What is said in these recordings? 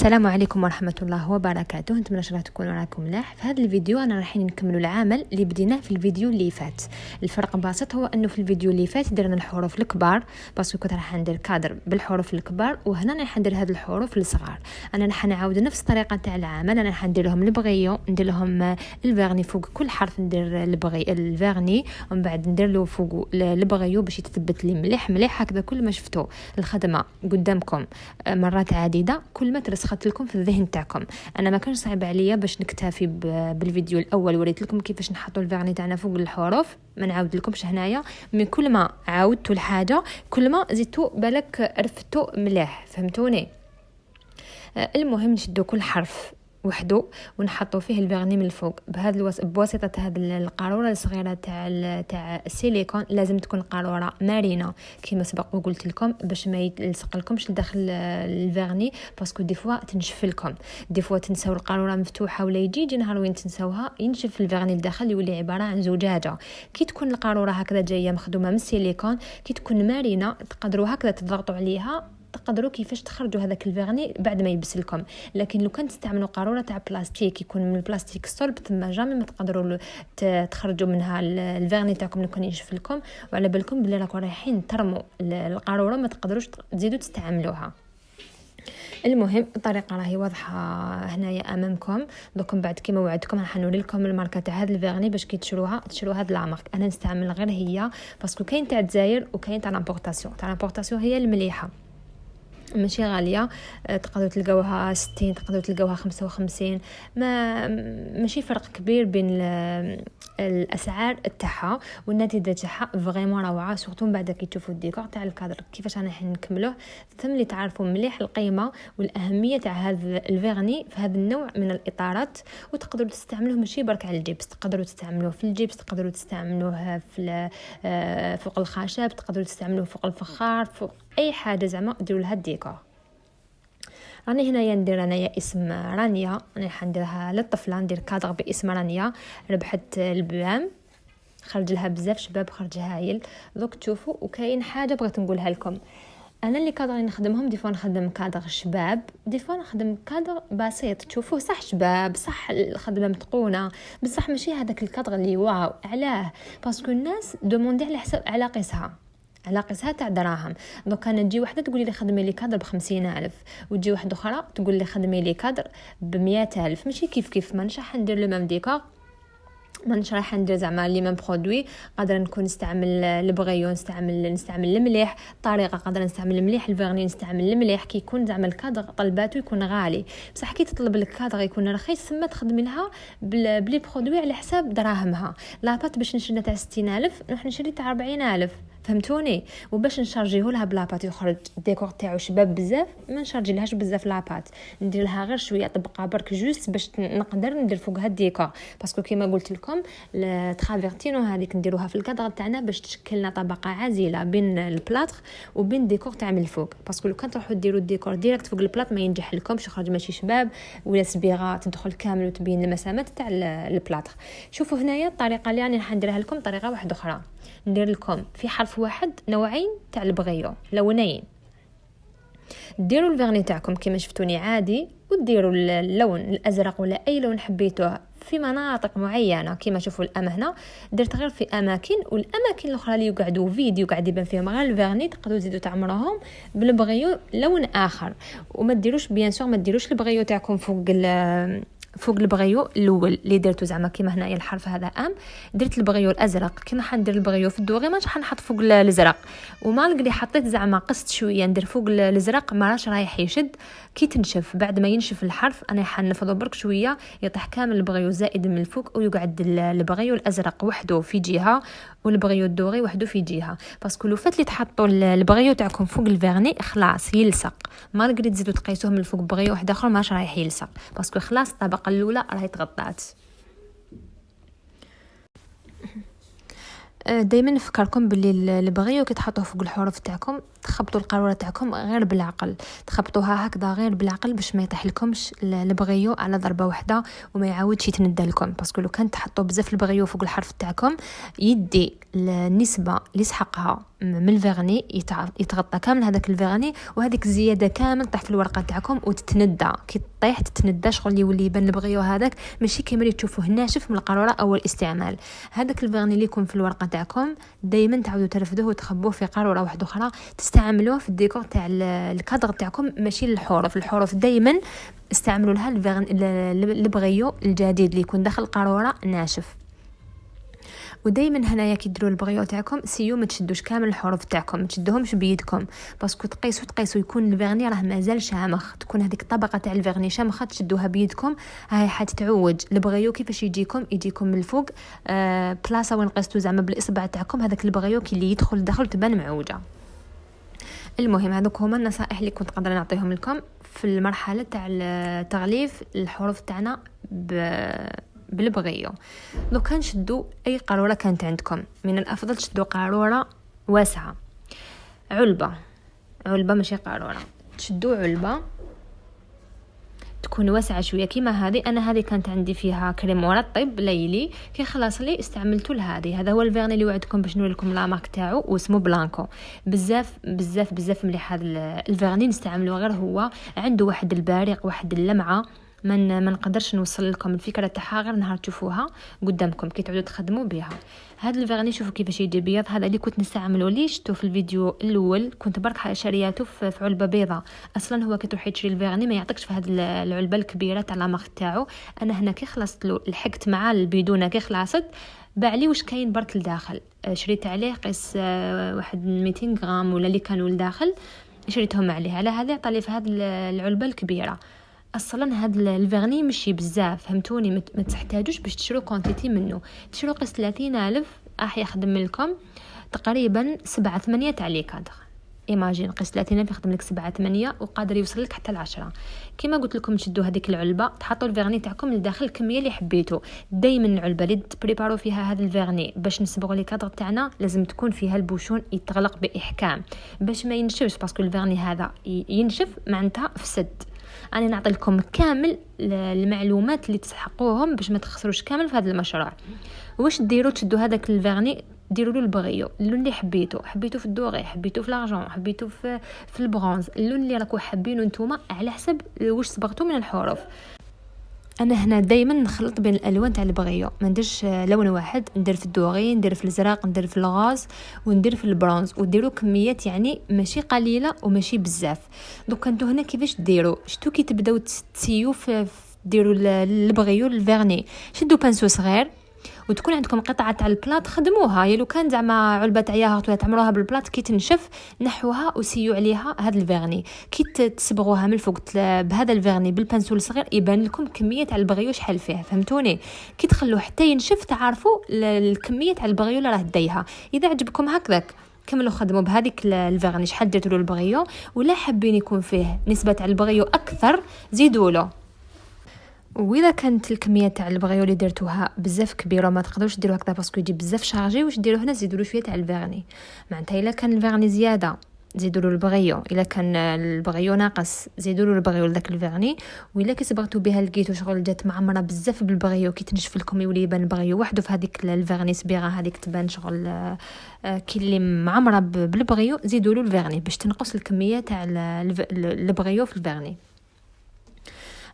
السلام عليكم ورحمة الله وبركاته. نتمنى ان تكونوا راكم ملاح. في هذا الفيديو انا رايحين نكملوا العمل اللي بديناه في الفيديو اللي فات. الفرق بسيط، هو انه في الفيديو اللي فات درنا الحروف الكبار باسكو كنت راح ندير كادر بالحروف الكبار، وهنا راح ندير هذه الحروف الصغار. انا راح نعاود نفس الطريقه تاع العمل. انا راح ندير لهم البغيو، ندير لهم الفيرني فوق كل حرف، ندير الفيرني ومن بعد ندير له فوق البغيو باش يتثبت لي مليح هكذا. كل ما شفتوا الخدمه قدامكم مرات عديده كل ما ترسخت لكم في الذهن تاعكم. انا ما كانش صعب عليا باش نكتفي بالفيديو الاول، وريت لكم كيفاش نحطوا الفيرني تاعنا فوق الحروف، ما نعاود لكمش هنايا. من كل ما عاودتوا الحاجه كل ما زدتوا بالك رفتوا مليح، فهمتوني؟ المهم نشدوا كل حرف وحده ونحطوا فيه الفيرني من الفوق بواسطه هذه القاروره الصغيره تاع السيليكون. لازم تكون قاروره مرنه كما سبق وقلت لكم باش ما يلصق لكمش لداخل الفيرني، باسكو دي فوا تنشف لكم، دي فوا تنساو القاروره مفتوحه ولا يجي نهار وين تنساوها ينشف الفيرني لداخل، يولي عباره عن زجاجه. كي تكون القاروره هكذا جايه مخدومه من السيليكون، كي تكون مرنه تقدروا هكذا تضغطوا عليها، تقدروا كيفاش تخرجوا هذاك الفيرني بعد ما يبسلكم. لكن لو كنت تستعملوا قاروره تاع بلاستيك يكون من البلاستيك الصلب، ثم جامي ما تقدروا تخرجوا منها الفيرني تاعكم لو كان ينشف لكم، وعلى بالكم بلي راكم رايحين ترموا القاروره ما تقدروش تزيدوا تستعملوها. المهم الطريقه راهي واضحه هنايا امامكم. دوك بعد كيما وعدتكم راح نوري لكم الماركه تاع هذا الفيرني باش كي تشروها هاد لا مارك. انا نستعمل غير هي باسكو كاين تاع الجزائر وكاين تاع لامبورطاسيون هي المليحه، ماشي غاليه. تقدروا تلقاوها 60، تقدروا تلقاوها 55. ماشي فرق كبير بين الاسعار تاعها، والنتيجه تاعها فريمون روعه. سورتو بعد كي تشوفوا الديكور تاع الكادر كيفاش راح نكملوه، ثم اللي تعرفوا مليح القيمه والاهميه تاع هذا الفيرني في هذا النوع من الاطارات. وتقدروا تستعملوه ماشي برك على الجبس، تقدروا تستعملوه في الجبس، تقدروا تستعملوه في فوق الخشب، تقدروا تستعملوه فوق الفخار، فوق اي حاجه زعما ديروا لها الديكور. راني هنايا ندير انايا اسم رانيا، انا حنديرها للطفله، ندير كادر باسم رانيا. ربحت البام، خرج لها بزاف شباب، خرج هايل. دوك تشوفوا وكاين حاجه بغيت نقولها لكم. انا اللي كادر نخدمهم دي فوا نخدم كادر شباب، دي فوا نخدم كادر بسيط. تشوفوه صح شباب، صح الخدمه متقونه، بصح ماشي هذاك الكادر اللي واو. علاه؟ باسكو الناس دوموندي على حسب على قيسها تاع دراهم. دوك كان تجي وحده تقولي لي خدمي لي كادر ب50,000، وتجي واحده اخرى تقول لي خدمي لي كادر ب100,000. ماشي كيف ما نشرح ندير لو ميم ديكور، ما نشرح ندير زعما لي ميم برودوي. قادر نكون نستعمل البغيون، نستعمل المليح طريقه، قادر نستعمل المليح الفيرني، نستعمل المليح. كي يكون زعما الكادر طلباته يكون غالي، بصح كي تطلب لك كادر يكون رخيص ثم تخدمي لها بلي برودوي على حساب دراهمها. لاباط باش نشري تاع 60,000 نروح نشري تاع 40,000، فهمتوني؟ وباش نشارجيه لها بلاباط يخرج الديكور تاعو شباب بزاف، ما نشارجي لهاش بزاف لاباط، ندير لها غير شويه طبقه برك جوست باش نقدر ندير فوقها الديكور. باسكو كيما قلت لكم الترافيرتينو هذيك نديروها في الكادر تاعنا باش تشكل لنا طبقه عازله بين البلاطر وبين الديكور تاع من الفوق. باسكو لو كان تروحوا ديروا الديكور ديريكت فوق البلاط ما ينجح لكمش، يخرج ماشي شباب ولا صبيغه تدخل كامل وتبين المسامات تاع البلاطر. شوفوا هنايا الطريقه اللي راني حنديرها لكم طريقه واحده اخرى. ندير لكم في حرف واحد نوعين تاع البغيو، لونين. ديروا الفيرني تاعكم كما شفتوني عادي، وديروا اللون الازرق ولا اي لون حبيتوه في مناطق معينه. كما شوفوا الام هنا درت غير في اماكن، والاماكن الاخرى اللي يقعدوا فيديو قاعد يبان فيهم غير الفيرني تقدروا تزيدوا تعمروهم بالبغيو لون اخر. وما ديروش بيان سور ما ديروش البغيو تاعكم فوق البغيو الاول اللي درتو زعما كيما هنايا الحرف هذا درت البغيو الازرق. كي حندير البغيو في الدوغي ما راح نحط فوق الازرق، وما لقيت حطيت زعما قصت شويه ندير فوق الازرق ما راش رايح يشد. كي تنشف بعد ما ينشف الحرف انا حنفضو برك شويه يطيح كامل البغيو زائد من الفوق، ويقعد البغيو الازرق وحده في جهه والبغيو الدوغي وحده في جهه. باسكو لو فات لي تحطوا البغيو تاعكم فوق الفيرني خلاص يلصق، ما لقيت تزيدوا تقيسوه من الفوق بغيو واحد اخر ما رايح يلصق، باسكو خلاص الطبقه الاولى راهي تغطات. دائما نفكركم باللي البغيو كي تحطوه فوق الحروف تاعكم تخبطوا القاروره تاعكم غير بالعقل، تخبطوها هكذا غير بالعقل باش ما يطيح لكمش البغيو على ضربه واحده وما يعاودش يتندى لكم. باسكو لو كان تحطوا بزاف البغيو فوق الحرف تاعكم يدي النسبه اللي سحقها من الفيرني يتغطى كامل هذاك الفيرني، وهذيك الزياده كامل طيح في الورقه تاعكم وتتندى. كي طيح تتندى شغل يولي يبان البغيو هذاك ماشي كيما اللي تشوفوه ناشف من القاروره اول استعمال. هذاك الفيرني اللي يكون في الورقه تاعكم دائما تعاودوا ترفدوه وتخبوه في قاروره واحده اخرى تستعملوه في الديكور تاع الكادر تاعكم، ماشي الحروف دائما استعملوا لها البغيو الجديد اللي يكون داخل القاروره ناشف. ودائما هنايا كي ديروا البغيو تاعكم سيو ما تشدوش كامل الحروف تاعكم، ما تشدوهمش بيدكم، باسكو تقيسوا يكون الفيرني راه مازال شامخ، تكون هذيك الطبقه تاع الفيرني شامخه تشدوها بيدكم، هاي حتعوج البغيو. كيفاش يجيكم من الفوق بلاصه وين قستوا زعما بالاصبع تاعكم، هذاك البغيو كي اللي يدخل داخل تبان معوجه. المهم هذوك هما النصائح اللي كنت قادره نعطيهم لكم في المرحله تاع تغليف الحروف تاعنا بالبغيو. لو كان شدوا اي قاروره كانت عندكم، من الافضل تشدوا قاروره واسعه، علبه ماشي قاروره، تشدوا علبه تكون واسعه شويه كيما هذه. انا هذه كانت عندي فيها كريم مرطب ليلي، كي خلاص لي استعملته لهذه. هذا هو الفيرني اللي وعدتكم باش نوري لكم لا مارك تاعو واسمه بلانكو. بزاف مليح هذا الفيرني، نستعملوه غير هو، عنده واحد البارق واحد اللمعه ما نقدرش نوصل لكم الفكره تاعها غير نهار تشوفوها قدامكم كي تعودوا تخدموا بها. هذا الفيرني شوفوا كيفاش يجي بيض، هذا اللي كنت نستعمله لي شفتو في الفيديو الاول، كنت برك شرياته في علبه بيضاء. اصلا هو كي تروحي تشري الفيرني ما يعطيكش في هذه العلبه الكبيره تاع لا مارك تاعو. انا هنا كي خلصت له لحقت مع البيدونه كي خلصت باع واش كاين برك لداخل، شريت عليه قيس واحد 200 غرام ولا اللي كانوا لداخل شريتهم عليه، على هذا عطالي في هذه العلبه الكبيره. اصلا هذا الفيرني مشي بزاف، فهمتوني؟ ما تحتاجوش باش تشرو كونتيتي منه، تشرو قيس 30,000 راح يخدم لكم تقريبا 7-8 تاع لي كادر. ايماجين قيس 30,000 يخدم لك 7-8 وقادر يوصل لك حتى ل10. كما قلت لكم تشدوا هذيك العلبه تحطوا الفيرني تاعكم لداخل الكميه اللي حبيتوا. دائما العلبه اللي تبريباروا فيها هذا الفيرني باش نصبغوا لي كادر تاعنا لازم تكون فيها البوشون يتغلق باحكام باش ما ينشفش، باسكو الفيرني هذا ينشف معناتها فسد. انا نعطي لكم كامل المعلومات اللي تستحقوهم باش ما تخسروش كامل في هذا المشروع. واش ديروا؟ تشدوا هذاك الفيرني ديروا له البغيو، اللون اللي حبيتو في الدوري، حبيتو في لارجون، حبيتو في البرونز، اللون اللي راكو حابينه نتوما على حسب واش صبغتوا من الحروف. انا هنا دائما نخلط بين الالوان تاع البغيو، ما نديرش لون واحد، ندير في الدوري، ندير في الازرق، ندير في الغاز وندير في البرونز، وديروا كميات يعني ماشي قليله وماشي بزاف. دوك انتو هنا كيفاش ديروا؟ شتو كي تبداو تسيو ديروا البغيو الفيرني، شدوا بانسو صغير وتكون عندكم قطعه تاع البلاط خدموها، يا لو كان زعما علبه تاع ياغورت ولا تعمروها بالبلاط كي تنشف نحوها وسيو عليها هذا الفيرني. كي تصبغوها من الفوق بهذا الفيرني بالبنسول الصغير يبان لكم كميه تاع البغيو شحال فيه، فهمتوني؟ كي تخلوه حتى ينشف تعرفوا الكميه تاع البغيو اللي راه دايها. اذا عجبكم هكذاك كملوا خدموا بهذيك الفيرني شحال درتوا له البغيو، ولا حابين يكون فيه نسبه تاع البغيو اكثر زيدوا له. واذا كانت الكميه تاع البغيو اللي درتوها بزاف كبيره ما تقدروش ديروها هكذا باسكو يجي بزاف شارجي، واش ديروا هنا زيدوا له شويه تاع الفيرني. معناتها الا كان الفيرني زياده زيدوا له البغيو، الا كان البغيو ناقص زيدوا له البغيو لذاك الفيرني. والا كي صبغتوا بها لقيتوا شغل جات معمره بزاف بالبغيو كي تنشف لكم يولي يبان البغيو وحده في هذيك الفيرني صبيغه هذيك تبان شغل كي اللي معمره بالبغيو، زيدوا له الفيرني باش تنقص الكميه تاع البغيو في الفيرني.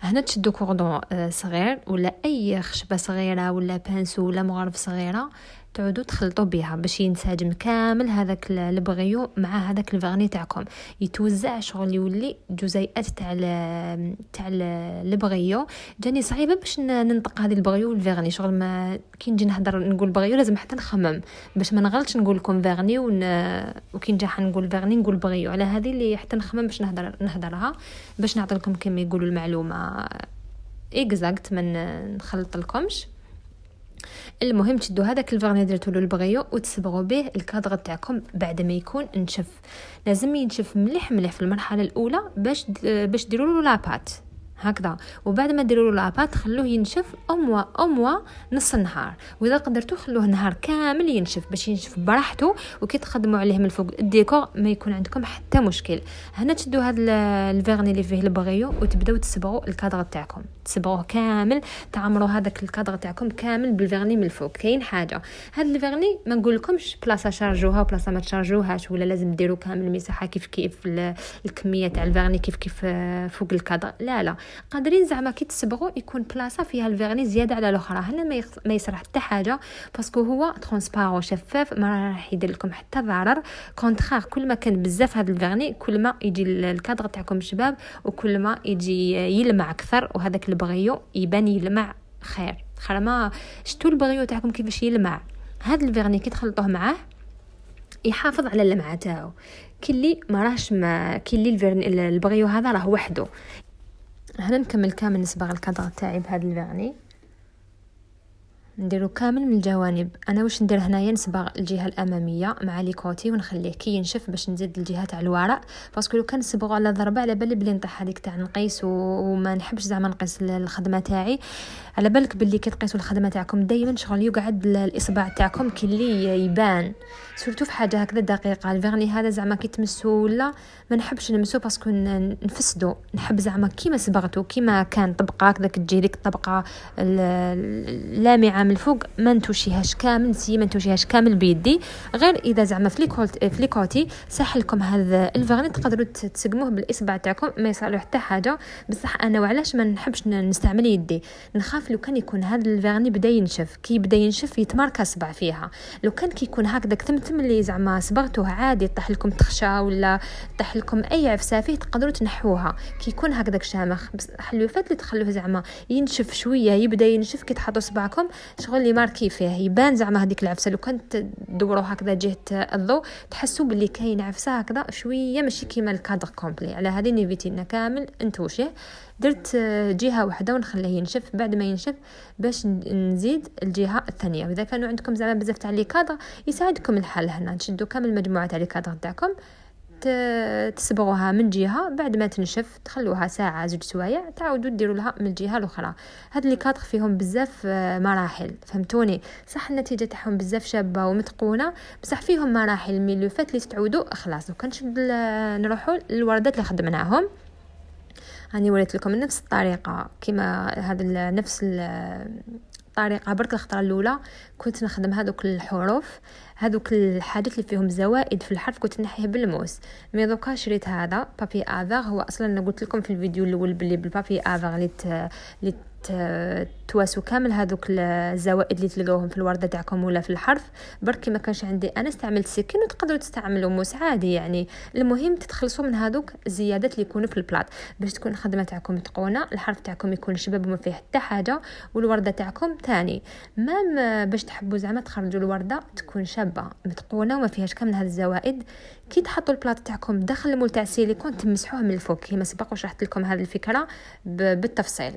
هنا تشدوا كوردون صغير ولا اي خشبه صغيره ولا بانسو ولا مغرف صغيره تعودوا تخلطوا بها باش ينسجم كامل هذاك البغيو مع هذاك الفيرني تاعكم، يتوزع شغل يولي جزيئات تاع البغيو. جاني صعيبه باش ننطق هذه البغيو والفيرني، شغل ما كي نجي نهضر نقول بغيو لازم حتى نخمم باش ما نغلطش نقول لكم فيرني وكي نجي نقول فيرني نقول بغيو. على هذه اللي حتى نخمم باش نهضرها باش نعطي لكم كما يقولوا المعلومه اكزاكت ما نخلط لكمش. المهم تشدوا هذاك الفيرني درتوا له البغيو وتصبغوا به الكادر تاعكم بعد ما يكون نشف. لازم ينشف مليح في المرحله الاولى باش ديروا له لابات. هكذا. وبعد ما ديروا له لاباط خلوه ينشف اموا نص النهار، واذا قدرتوا خلوه نهار كامل ينشف باش ينشف براحته، وكي تخدموا عليه من الفوق الديكور ما يكون عندكم حتى مشكل. هنا تشدوا هذا الفيرني اللي فيه البغيو وتبداو تصبغوا الكادر تاعكم، تصبغوه كامل، تعمروا هذاك الكادر تاعكم كامل بالفيرني من الفوق. كاين حاجه، هذا الفيرني ما نقول لكمش بلاصه شارجوها وبلاصه ما تشارجوهاش، ولا لازم ديروا كامل المساحه كيف الكميه تاع الفيرني كيف فوق الكادر، لا قادرين زعما كي تصبغوا يكون بلاصه فيها الفيرني زياده على الاخرى. هنا ما يصرح حتى حاجه باسكو هو ترونسبارون شفاف، ما راح يدير لكم حتى ضرر. كونترير كل ما كان بزاف هذا الفيرني كل ما يجي الكادر تاعكم شباب، وكل ما يجي يلمع اكثر، وهذاك البغيو يبان يلمع خير. ما شتوا البغيو تاعكم كيفاش يلمع. هذا الفيرني كي تخلطوه معاه يحافظ على اللمعه تاعو. كلي ما راهش كلي البغيو هذا راه وحده. هنا نكمل كامل نصبغ الكادر تاعي بهذا الفيرني، نديرو كامل من الجوانب. انا واش ندير هنايا نصبغ الجهه الاماميه مع لي كوتي ونخليه كي ينشف باش نزيد الجهه تاع الوراء، باسكو لو كان نصبغوا على ضربه على بالي بلي نطيح هذيك تاع نقيس وما نحبش زعما نقيس الخدمه تاعي. على بالك باللي كي تقيسوا الخدمه تاعكم دائما شغل يقعد الاصبع تاعكم كي اللي يبان، سورتو في حاجه هكذا دقيقه. الفيرني هذا زعما كي تمسو ولا ما نحبش نمسو باسكو نفسدو، نحب زعما كيما صبغتو كيما كان طبقه هكذاك تجي ديك الطبقه لامعه من الفوق، ما نتوشيهاش كامل، ما نتوشيهاش كامل بيدي، غير اذا زعما في ليكوتي صح لكم هذا الفيرني تقدروا تسقموه بالاصبع تاعكم ما يصير له حتى حاجه. بصح انا وعلاش ما نحبش نستعمل يدي، نخاف لو كان يكون هذا الفيرني بدا ينشف، كي بدا ينشف يتمارك اصبع فيها. لو كان كيكون هكذاك ثمثم اللي زعما صبغتوه عادي طاح لكم تخشى ولا طاح لكم اي عفسه فيه تقدروا تنحوها. كي يكون هكذاك شامخ حلوفات اللي تخلوه زعما ينشف شويه، يبدا ينشف، كي تحطوا صبعكم شغل اللي ماركي فيه يبان زعما هذيك العفسه. لو كنت تدوروا هكذا جهه الضوء تحسوا باللي كاين عفسه هكذا شويه ماشي كيما الكادر كومبلي. على هذه نيفيتينا كامل نتوشه. درت جهه واحده ونخليه ينشف، بعد ما ينشف باش نزيد الجهه الثانيه. واذا كانوا عندكم زعما بزاف تاع لي كادر يساعدكم الحل، هنا تشدوا كامل مجموعه تاع لي كادر تاعكم تصبغوها من جهه، بعد ما تنشف تخلوها ساعه زوج سوايع تعاودوا ديروا لها من الجهه الاخرى. هاد لي كادر فيهم بزاف مراحل، فهمتوني؟ صح النتيجه تاعهم بزاف شابه ومتقونه، بصح فيهم مراحل. من لو فات اللي تعودوا خلاص. وكنشد نروحوا للوردات اللي خدمناهم. راني وريت لكم نفس الطريقه كيما هذا نفس الطريقه، برك الخطره الاولى كنت نخدم هذوك الحروف، هذوك الحاجات اللي فيهم زوائد في الحرف كنت نحيه بالموس. مي دوكا شريت هذا بابي افر. هو اصلا انا قلت لكم في الفيديو الاول باللي بالبابي افر اللي تواسوا كامل هذوك الزوائد اللي تلقاوهم في الورده تاعكم ولا في الحرف. بركي ما كانش عندي انا استعملت سكين، وتقدروا تستعملوا موس عادي يعني. المهم تتخلصوا من هذوك الزيادات اللي يكونوا في البلاط باش تكون الخدمه تاعكم متقونه، الحرف تاعكم يكون شباب وما فيه حتى حاجه، والورده تاعكم ثاني باش تحبوا زعما تخرجوا الورده تكون شابه متقونه وما فيهاش كامل هذه الزوائد. كي تحطوا البلاط تاعكم داخل المول تاع السيليكون تمسحوه من الفوق كيما سبق وشرحت لكم هذه الفكره بالتفصيل.